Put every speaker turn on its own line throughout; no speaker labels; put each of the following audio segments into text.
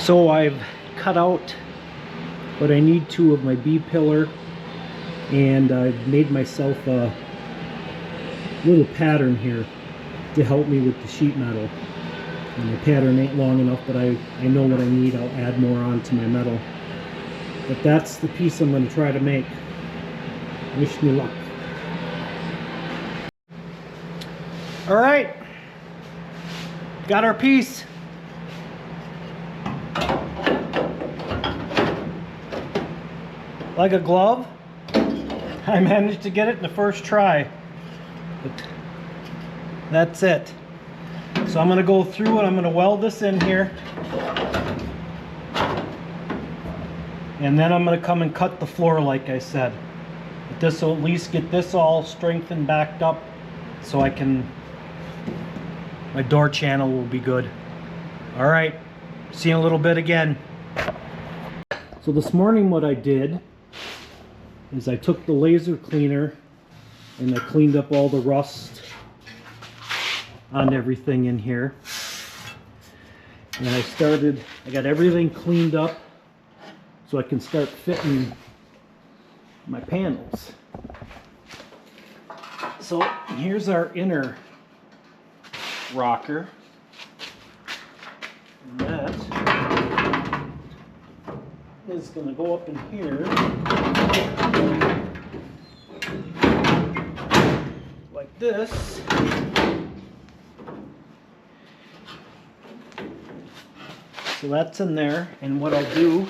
So I've cut out what I need to of my B pillar, and I've made myself a little pattern here to help me with the sheet metal. And the pattern ain't long enough, but I know what I need. I'll add more on to my metal. But that's the piece I'm going to try to make. Wish me luck. Alright, got our piece. Like a glove. I managed to get it in the first try. But that's it. So I'm going to go through and I'm going to weld this in here. And then I'm going to come and cut the floor like I said. But this will at least get this all strengthened, backed up, so I can, my door channel will be good. Alright, see you in a little bit again. So this morning what I did is I took the laser cleaner and I cleaned up all the rust on everything in here. And I got everything cleaned up so I can start fitting my panels. So here's our inner rocker. And that is going to go up in here like this. So that's in there, and what I'll do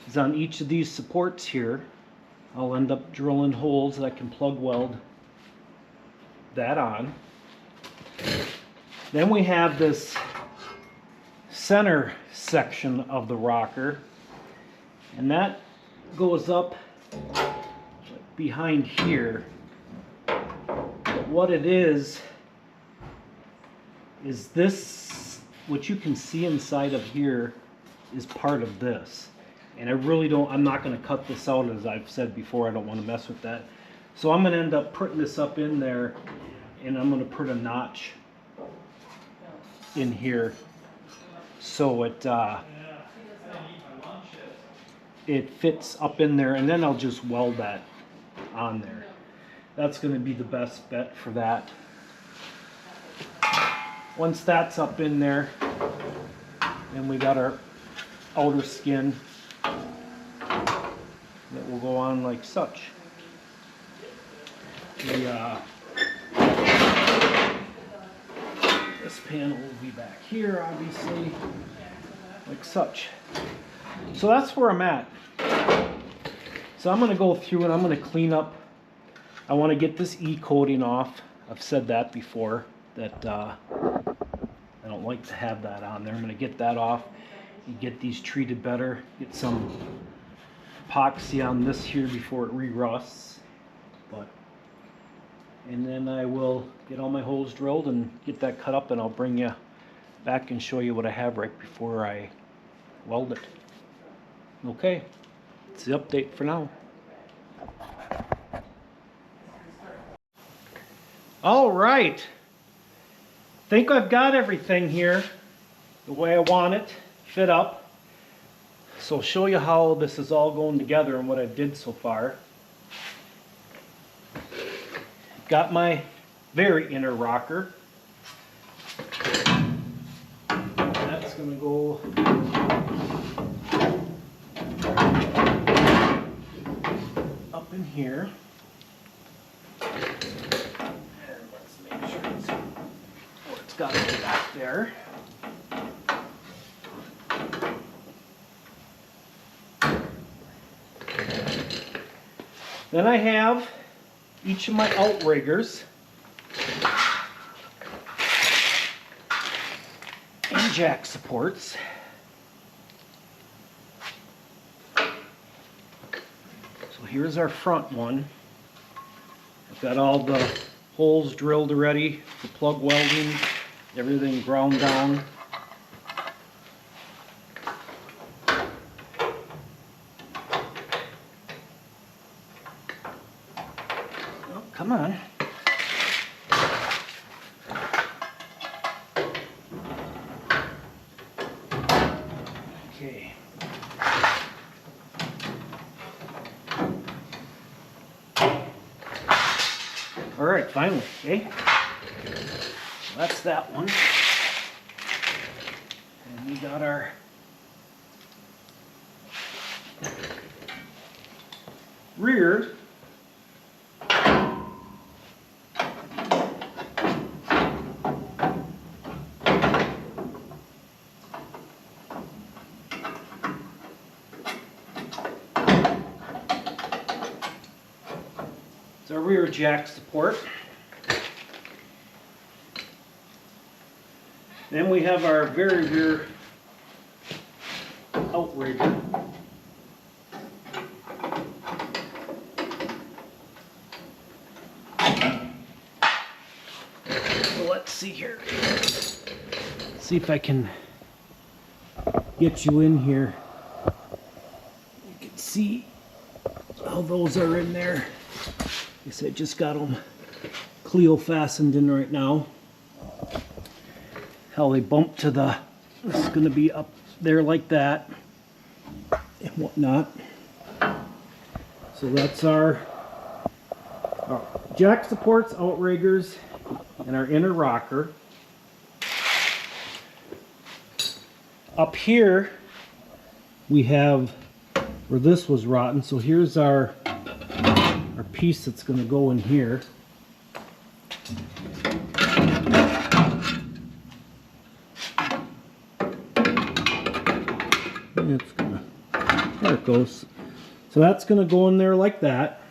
is on each of these supports here, I'll end up drilling holes that I can plug weld that on. Then we have this center section of the rocker, and that goes up behind here. But what it is this, what you can see inside of here is part of this. And I'm not going to cut this out, as I've said before. I don't want to mess with that. So I'm going to end up putting this up in there, and I'm going to put a notch in here so it fits up in there, and then I'll just weld that on there. That's going to be the best bet for that. Once that's up in there, then we got our outer skin that will go on like such. This panel will be back here, obviously, like such. So that's where I'm at. So I'm going to go through and I'm going to clean up. I want to get this E-coating off. I've said that before, that I don't like to have that on there. I'm going to get that off and get these treated better. Get some epoxy on this here before it re-rusts. And then I will get all my holes drilled and get that cut up, and I'll bring you back and show you what I have right before I weld it. Okay, that's the update for now. All right, think I've got everything here the way I want it fit up. So I'll show you how this is all going together and what I did so far. Got my very inner rocker. That's going to go up in here. And let's make sure it's got to go back there. Then I have each of my outriggers and jack supports. So here's our front one. I've got all the holes drilled already, the plug welding, everything ground down. Oh, come on. All right, finally, okay? So that's that one. And we got our rear. It's our rear jack support. Then we have our very rear outrigger. So let's see here. See if I can get you in here. You can see how those are in there. I guess I just got them Cleo fastened in right now. How they bump to the, this is going to be up there like that and whatnot. So that's our jack supports, outriggers, and our inner rocker. Up here we have where this was rotten, so here's our piece that's going to go in here. It's gonna, there it goes. So that's going to go in there like that.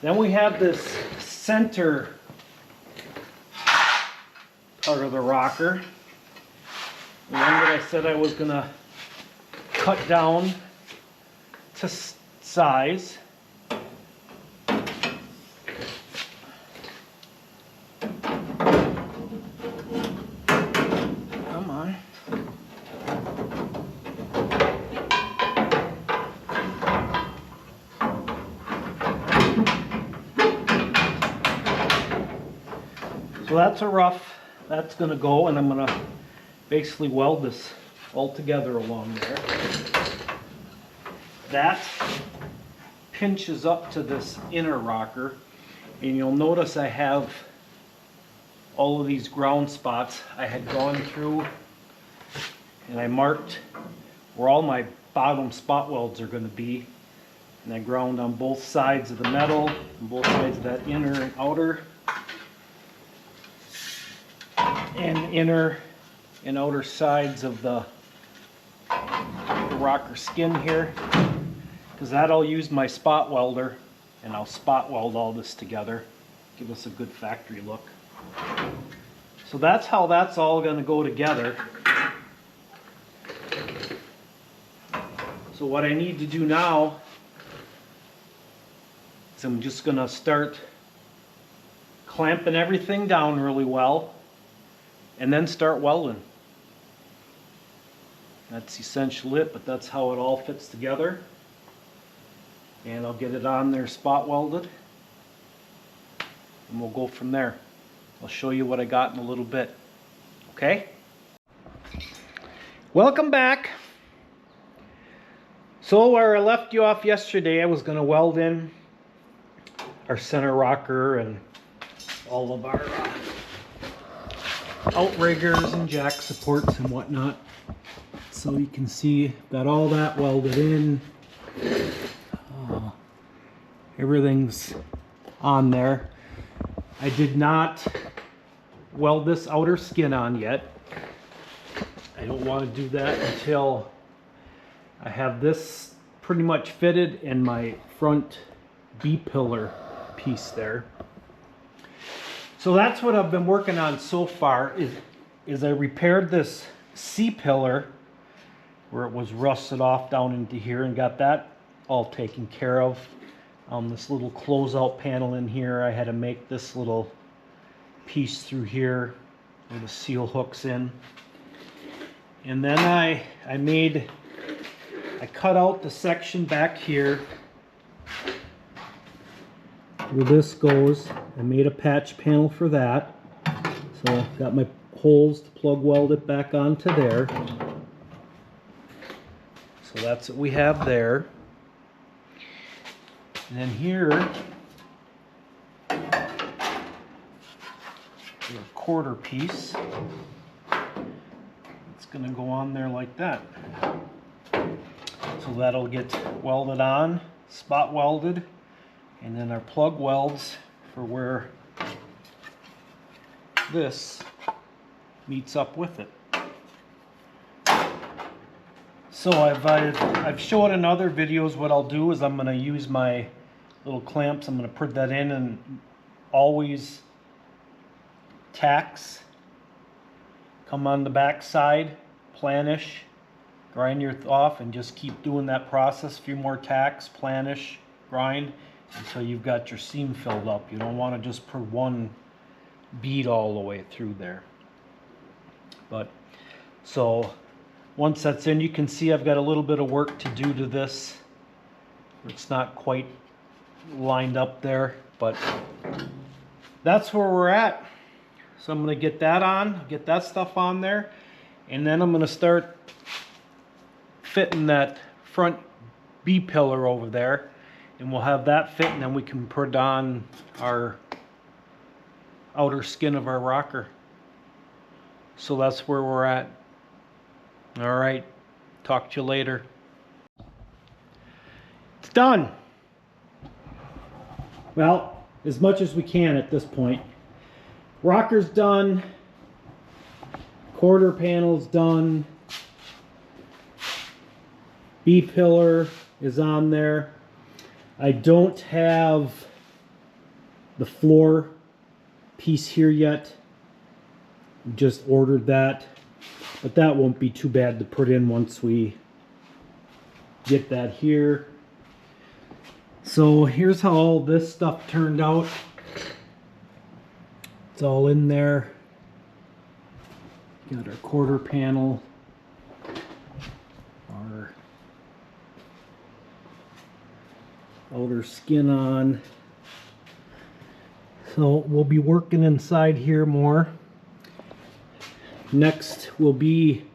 Then we have this center part of the rocker. The one that I said I was going to cut down to size. Come on. So that's a rough, that's going to go, and I'm going to basically weld this all together along there. That pinches up to this inner rocker, and you'll notice I have all of these ground spots. I had gone through and I marked where all my bottom spot welds are going to be, and I ground on both sides of the metal, on both sides of that inner and outer, and inner and outer sides of the rocker skin here, because that I'll use my spot welder and I'll spot weld all this together, give us a good factory look. So that's how that's all going to go together. So what I need to do now is I'm just going to start clamping everything down really well and then start welding. That's essentially it, but that's how it all fits together. And I'll get it on there spot welded, and we'll go from there. I'll show you what I got in a little bit. Okay? Welcome back. So where I left you off yesterday, I was going to weld in our center rocker and all of our outriggers and jack supports and whatnot. So you can see, got all that welded in. Everything's on there. I did not weld this outer skin on yet. I don't want to do that until I have this pretty much fitted and my front B-pillar piece there. So that's what I've been working on so far, is I repaired this C-pillar where it was rusted off down into here, and got that all taken care of. This little closeout panel in here, I had to make this little piece through here where the seal hooks in. And then I cut out the section back here where this goes. I made a patch panel for that. So got my holes to plug weld it back onto there. So So that's what we have there. And then here, your quarter piece. It's going to go on there like that. So that'll get welded on, spot welded, and then our plug welds for where this meets up with it. So I've shown in other videos what I'll do is I'm going to use my little clamps. I'm going to put that in and always tacks. Come on the back side, planish, grind your off, and just keep doing that process. A few more tacks, planish, grind, until you've got your seam filled up. You don't want to just put one bead all the way through there. But so once that's in, you can see I've got a little bit of work to do to this. It's not quite lined up there, but that's where we're at. So I'm going to get that on, get that stuff on there, and then I'm going to start fitting that front B-pillar over there, and we'll have that fit, and then we can put on our outer skin of our rocker. So that's where we're at. All right, talk to you later. It's done. Well, as much as we can at this point. Rocker's done. Quarter panel's done. B-pillar is on there. I don't have the floor piece here yet. Just ordered that. But that won't be too bad to put in once we get that here. So here's how all this stuff turned out. It's all in there. Got our quarter panel, our outer skin on. So we'll be working inside here more. Next will be,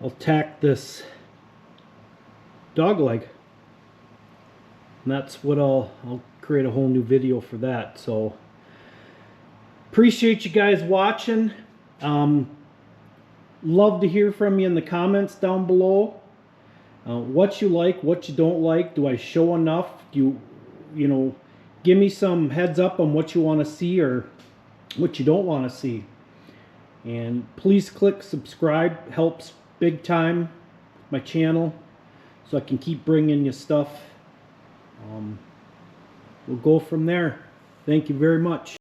I'll tack this dog leg. And that's what I'll create a whole new video for that. So appreciate you guys watching. Love to hear from you in the comments down below. What you like, what you don't like. Do I show enough? Do you know, give me some heads up on what you want to see or what you don't want to see. And please click subscribe. Helps big time my channel, so I can keep bringing you stuff. We'll go from there. Thank you very much.